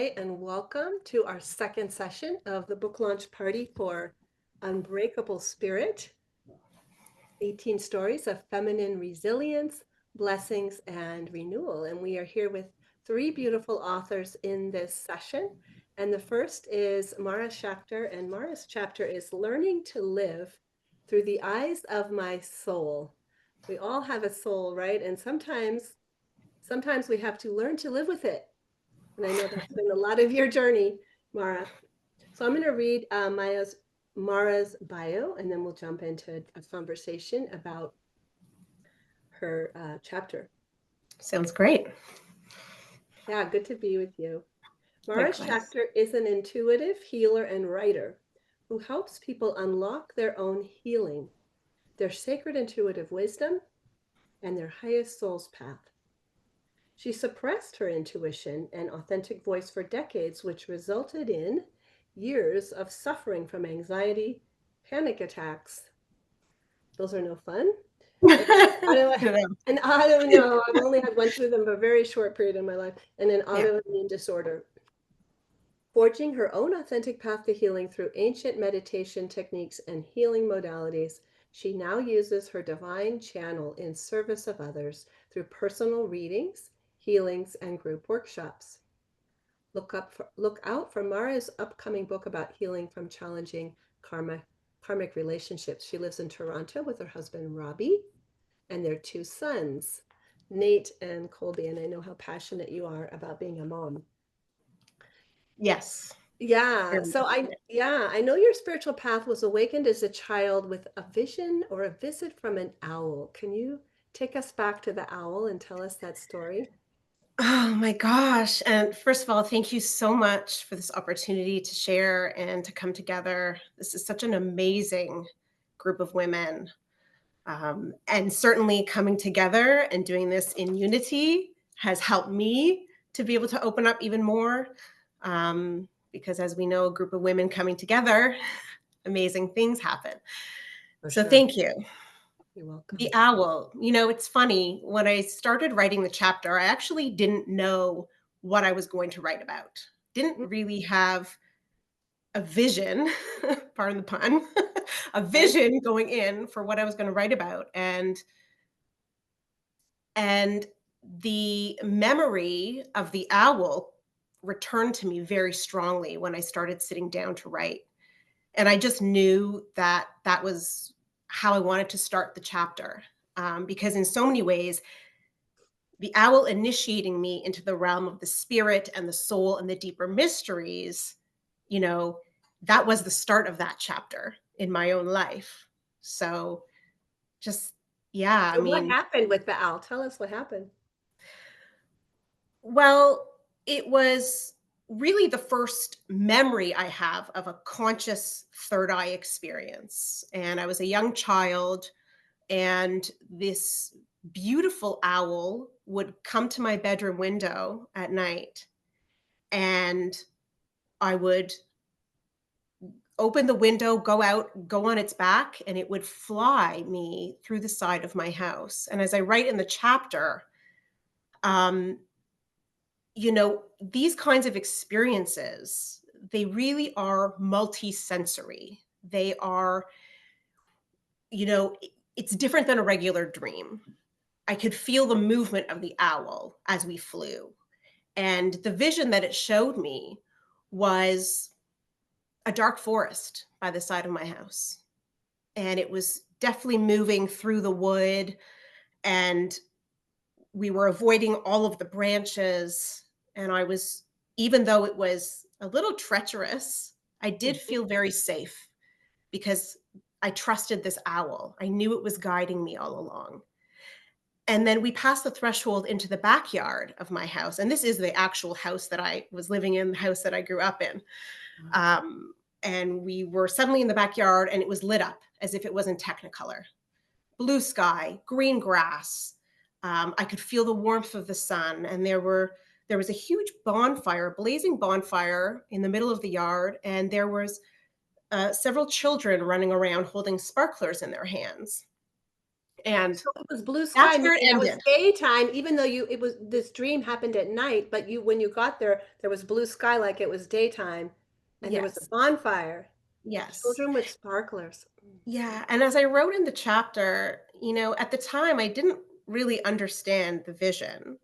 Hi, and welcome to our second session of the book launch party for Unbreakable Spirit, 18 Stories of Feminine Resilience, Blessings, and Renewal. And we are here with three beautiful authors in this session. And the first is Mara Schachter, and Mara's chapter is Learning to Live Through the Eyes of My Soul. We all have a soul, right? And sometimes we have to learn to live with it. And I know that's been a lot of your journey, Mara. So I'm going to read Mara's bio, and then we'll jump into a conversation about her chapter. Sounds great. Yeah, good to be with you. Mara Likewise. Schachter is an intuitive healer and writer who helps people unlock their own healing, their sacred intuitive wisdom, and their highest soul's path. She suppressed her intuition and authentic voice for decades, which resulted in years of suffering from anxiety, panic attacks. Those are no fun. And I don't know, I've only had went through them for a very short period in my life, and an Yeah. autoimmune disorder. Forging her own authentic path to healing through ancient meditation techniques and healing modalities, she now uses her divine channel in service of others through personal readings, healings, and group workshops. Look out for Mara's upcoming book about healing from challenging karmic relationships. She lives in Toronto with her husband Robbie and their two sons, Nate and Colby. And I know how passionate you are about being a mom. Yes. Yeah. Very So much. I know your spiritual path was awakened as a child with a vision or a visit from an owl. Can you take us back to the owl and tell us that story? Oh my gosh. And first of all, thank you so much for this opportunity to share and to come together. This is such an amazing group of women. And certainly coming together and doing this in unity has helped me to be able to open up even more. Because as we know, a group of women coming together, amazing things happen. For So sure. thank you. You're The welcome. owl. It's funny. When I started writing the chapter, I actually didn't know what I was going to write about. Didn't really have a vision, pardon the pun, a Okay. vision going in for what I was going to write about. And the memory of the owl returned to me very strongly when I started sitting down to write. And I just knew that that was how I wanted to start the chapter. Because in so many ways, the owl initiating me into the realm of the spirit and the soul and the deeper mysteries, you know, that was the start of that chapter in my own life. So just, yeah, I So what mean, happened with the owl? Tell us what happened. well, it was really the first memory I have of a conscious third eye experience. And I was a young child, and this beautiful owl would come to my bedroom window at night, and I would open the window, go out, go on its back, and it would fly me through the side of my house. And as I write in the chapter, um, these kinds of experiences, they really are multi-sensory. They are, it's different than a regular dream. I could feel the movement of the owl as we flew. And the vision that it showed me was a dark forest by the side of my house. And it was definitely moving through the wood, and we were avoiding all of the branches. And I was, even though it was a little treacherous, I did Mhm. feel very safe because I trusted this owl. I knew it was guiding me all along. And then we passed the threshold into the backyard of my house. And this is the actual house that I was living in, the house that I grew up in. Um, and we were suddenly in the backyard, and it was lit up as if it was in Technicolor. Blue sky, green grass. I could feel the warmth of the sun, and there was a huge bonfire, blazing bonfire in the middle of the yard, and there was several children running around holding sparklers in their hands. And So it was blue sky, that's where meaning it that was ended. daytime, even though it was this dream happened at night, but when you got there, there was blue sky like it was daytime, and there was a Yes. bonfire, Yes. children with sparklers. Yeah, and as I wrote in the chapter, at the time I didn't really understand the vision,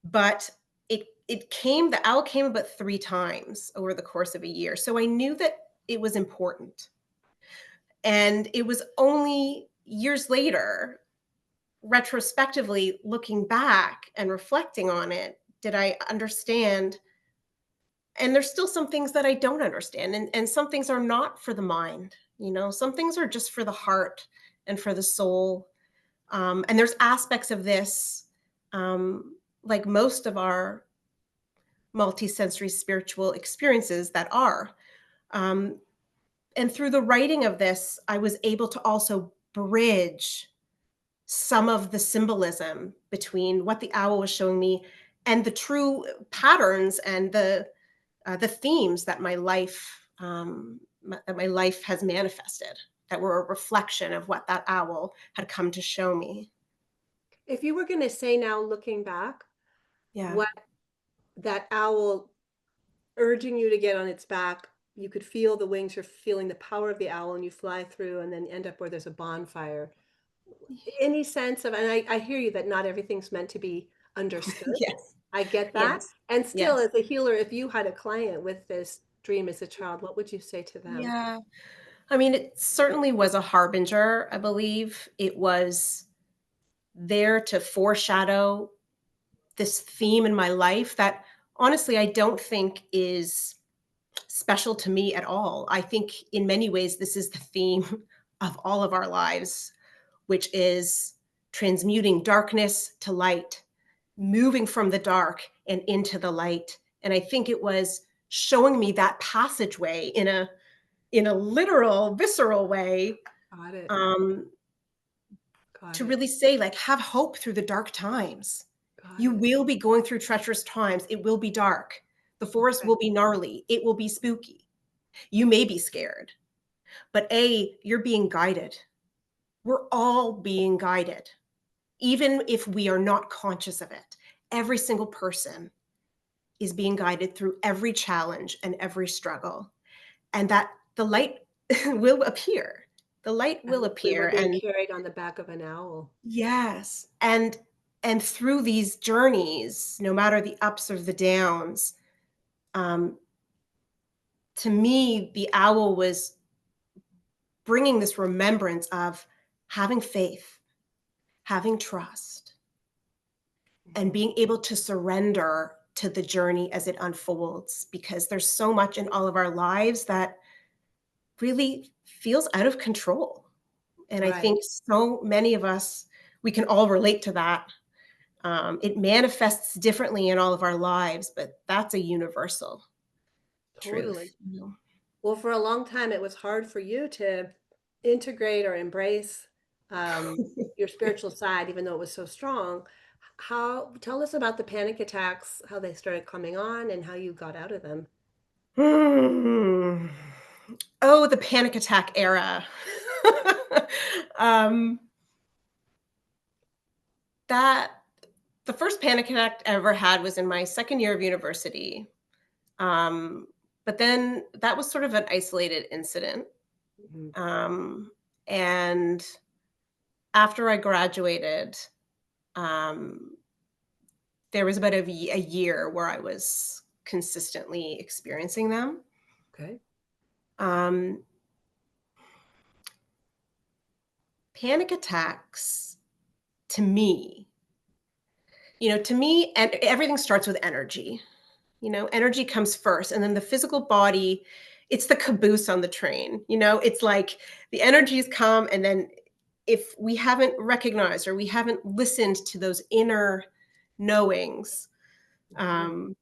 but the owl came about 3 times over the course of a year. So I knew that it was important. And it was only years later, retrospectively looking back and reflecting on it, did I understand. And there's still some things that I don't understand. And some things are not for the mind, some things are just for the heart and for the soul. And there's aspects of this, like most of our multisensory spiritual experiences that are. Um, and through the writing of this, I was able to also bridge some of the symbolism between what the owl was showing me and the true patterns and the themes that my life has manifested, that were a reflection of what that owl had come to show me. If you were going to say now, looking back, Yeah. what that owl urging you to get on its back, you could feel the wings, you're feeling the power of the owl, and you fly through and then end up where there's a bonfire. Any sense of, and I hear you that not everything's meant to be understood. Yes. I get that. Yes. And still, Yes. as a healer, if you had a client with this dream as a child, what would you say to them? Yeah. I mean, it certainly was a harbinger, I believe. It was there to foreshadow this theme in my life that honestly I don't think is special to me at all. I think in many ways this is the theme of all of our lives, which is transmuting darkness to light, moving from the dark and into the light. And I think it was showing me that passageway in a literal, visceral way, Got it. um, Got to it. really say, like, have hope through the dark times. Got You it. will be going through treacherous times. It will be dark. The forest Okay. will be gnarly. It will be spooky. You may be scared, but you're being guided. We're all being guided, even if we are not conscious of it. Every single person is being guided through every challenge and every struggle, and that the light will appear. The light And will hopefully we're appear. being And carried on the back of an owl. yes, and through these journeys, no matter the ups or the downs, um, to me, the owl was bringing this remembrance of having faith, having trust, and Mhm. being able to surrender to the journey as it unfolds, because there's so much in all of our lives that really feels out of control. And I Right. think so many of us, we can all relate to that. It manifests differently in all of our lives, but that's a universal Totally. truth. Well, for a long time, it was hard for you to integrate or embrace um, your spiritual side, even though it was so strong. How, tell us about the panic attacks, how they started coming on, and how you got out of them. Hmm. Oh, the panic attack era. um, that the first panic attack I ever had was in my second year of university. Um, but then that was sort of an isolated incident. Mhm. Um, and after I graduated, um, there was about a year where I was consistently experiencing them. Okay. Um, Panic attacks to me, and everything starts with energy. Energy comes first, and then the physical body, it's the caboose on the train. It's like the energies come, and then if we haven't recognized or we haven't listened to those inner knowings, Mhm. um,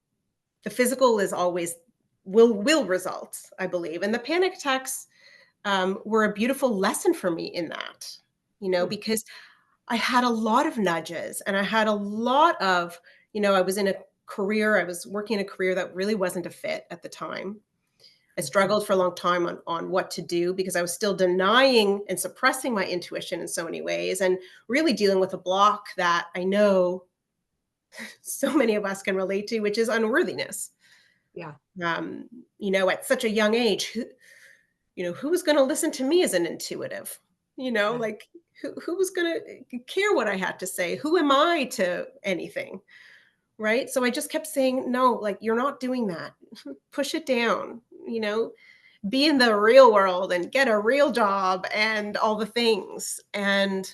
the physical is always will result, I believe. And the panic attacks were a beautiful lesson for me in that, Hmm. because I had a lot of nudges, and I had a lot of, I was working in a career that really wasn't a fit at the time. I struggled for a long time on what to do because I was still denying and suppressing my intuition in so many ways and really dealing with a block that I know so many of us can relate to, which is unworthiness. Yeah. Um, at such a young age, who was going to listen to me as an intuitive? Right. Like who was going to care what I had to say? Who am I to anything? Right? So I just kept saying, no, like you're not doing that. Push it down, be in the real world and get a real job and all the things. And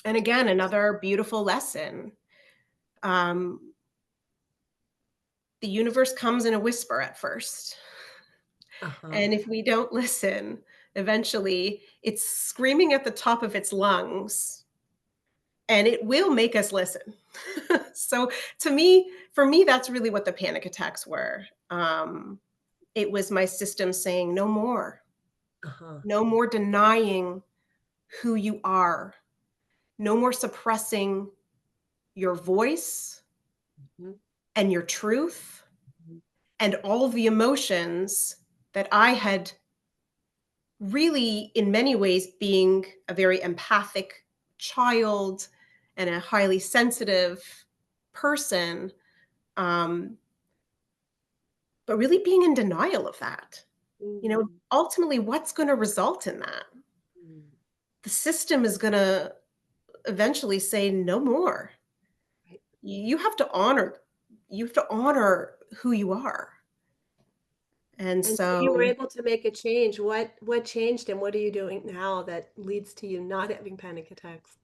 again, another beautiful lesson. Um, the universe comes in a whisper at first. Uh-huh. And if we don't listen, eventually it's screaming at the top of its lungs and it will make us listen. So for me, that's really what the panic attacks were. It was my system saying, no more, Uh-huh. no more denying who you are, no more suppressing your voice Mhm. and your truth Mhm. and all of the emotions that I had really, in many ways, being a very empathic child and a highly sensitive person, um, but really being in denial of that. Mm. Ultimately, what's going to result in that? Mm. The system is going to eventually say no more. Right. You have to honor who you are. And And so you were so, able to make a change. What changed and what are you doing now that leads to you not having panic attacks?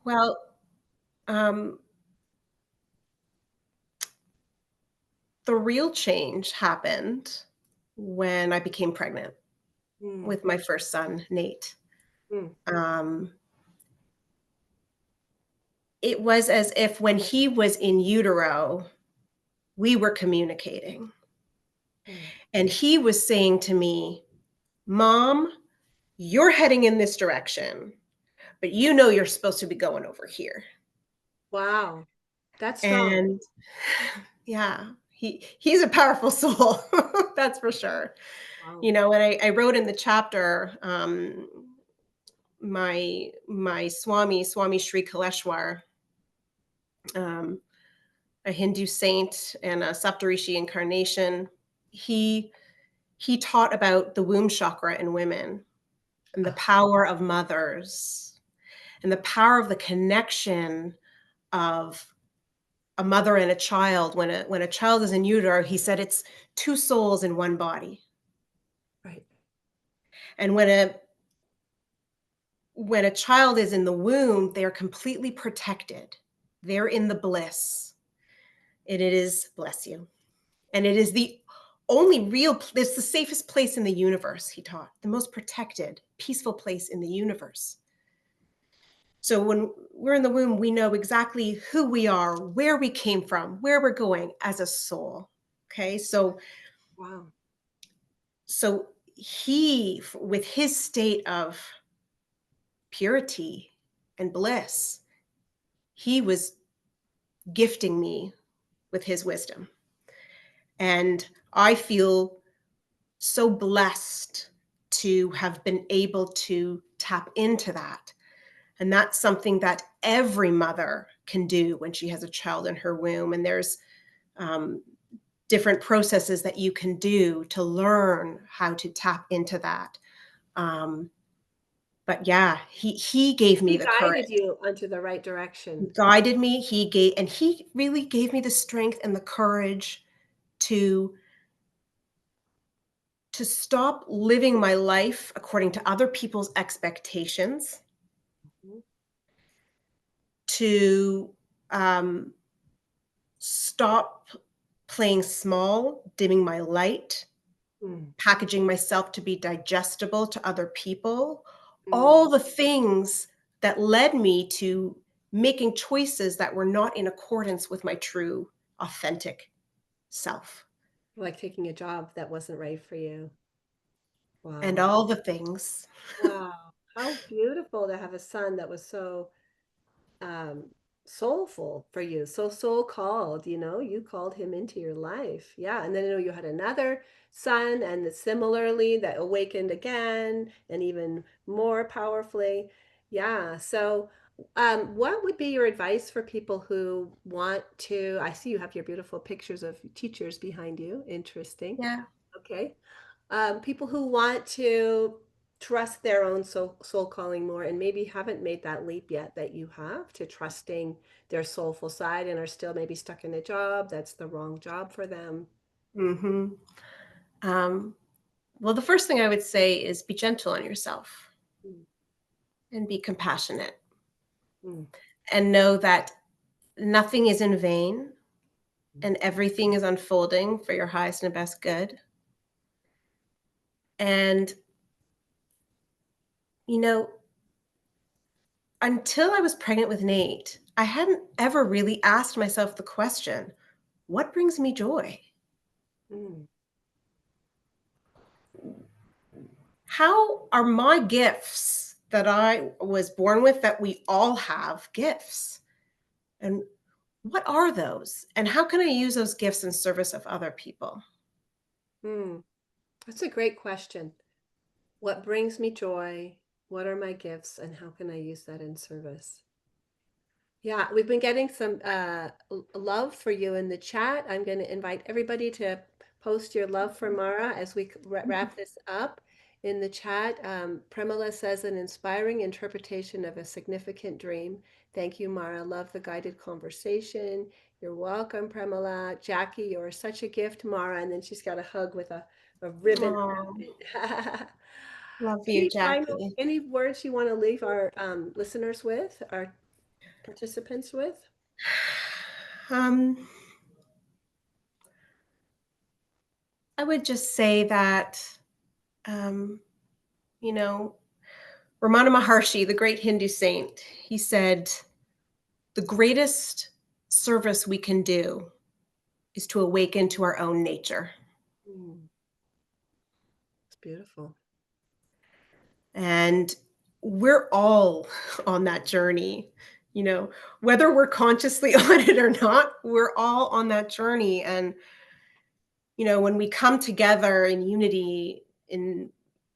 well, um, the real change happened when I became pregnant Mm. with my first son, Nate. Mm. Um, it was as if when he was in utero, we were communicating. Mm. And he was saying to me, Mom, you're heading in this direction, but you're supposed to be going over here. Wow. That's strong. And yeah, he's a powerful soul, that's for sure. Wow. And I wrote in the chapter, my Swami Sri Kaleshwar, um, a Hindu saint and a Saptarishi incarnation. He he taught about the womb chakra in women and the Uh, power of mothers and the power of the connection of a mother and a child. When a child is in utero, he said it's two souls in one body. right. And when a child is in the womb, they are completely protected. They're in the bliss. And it is, bless you. And it is the only it's the safest place in the universe, he taught, the most protected, peaceful place in the universe. So when we're in the womb, we know exactly who we are, where we came from, where we're going as a soul. Okay. Wow. So he, with his state of purity and bliss, he was gifting me with his wisdom. And I feel so blessed to have been able to tap into that. And that's something that every mother can do when she has a child in her womb. And there's um, different processes that you can do to learn how to tap into that. Um, but yeah, he gave me He the courage. guided you onto the right He direction. guided me. He really gave me the strength and the courage to stop living my life according to other people's expectations, Mhm. to um, stop playing small, dimming my light, Mm. packaging myself to be digestible to other people, Mm. all the things that led me to making choices that were not in accordance with my true, authentic self, Like taking a job that wasn't right for you. and Wow. all the things. Wow. How beautiful to have a son that was so um, soulful for you, so soul called, you called him into your life. Yeah. And then you had another son, and similarly that awakened again and even more powerfully. Yeah. So what would be your advice for people who want to? I see you have your beautiful pictures of teachers behind you. Interesting. Yeah. Okay. People who want to trust their own soul calling more and maybe haven't made that leap yet that you have to trusting their soulful side and are still maybe stuck in a job that's the wrong job for them. Hmm. Well, the first thing I would say is be gentle on yourself Mm, and be compassionate mm, and know that nothing is in vain and everything is unfolding for your highest and best good. And, you know, until I was pregnant with Nate, I hadn't ever really asked myself the question, what brings me joy? mm, How are my gifts that I was born with, that we all have gifts? And what are those? And how can I use those gifts in service of other people? mm. That's a great question. What brings me joy? What are my gifts? And how can I use that in service? Yeah, we've been getting some love for you in the chat. I'm going to invite everybody to post your love for Mara as we wrap this up in the chat. Premila says an inspiring interpretation of a significant dream. Thank you, Mara. Love the guided conversation. You're welcome, Premila. Jackie, you're such a gift, Mara. And then she's got a hug with a ribbon Oh, around it. love you, Jackie. Any words you want to leave our listeners with, our participants with? Um, I would just say that, um, you know, Ramana Maharshi, the great Hindu saint, he said, the greatest service we can do is to awaken to our own nature. Mm, it's beautiful. And we're all on that journey, whether we're consciously on it or not, we're all on that journey. And, when we come together in unity in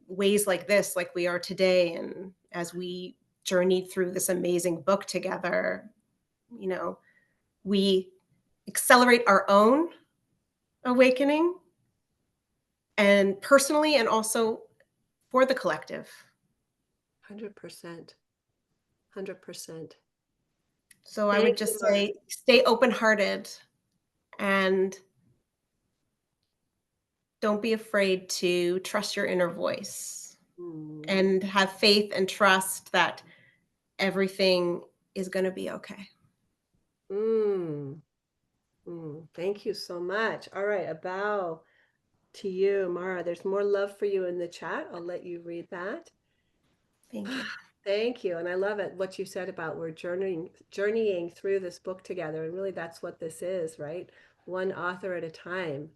ways like this, like we are today, and as we journeyed through this amazing book together, you know, we accelerate our own awakening, and personally and also for the collective. 100%. 100%. So I would Thank you, just Mara. say stay open-hearted and don't be afraid to trust your inner voice Mm, and have faith and trust that everything is going to be okay. mm, thank you so much. All right, a bow to you, Mara. There's more love for you in the chat. I'll let you read that. Thank you. Thank you. And I love it what you said about we're journeying through this book together. And really that's what this is, right? One author at a time.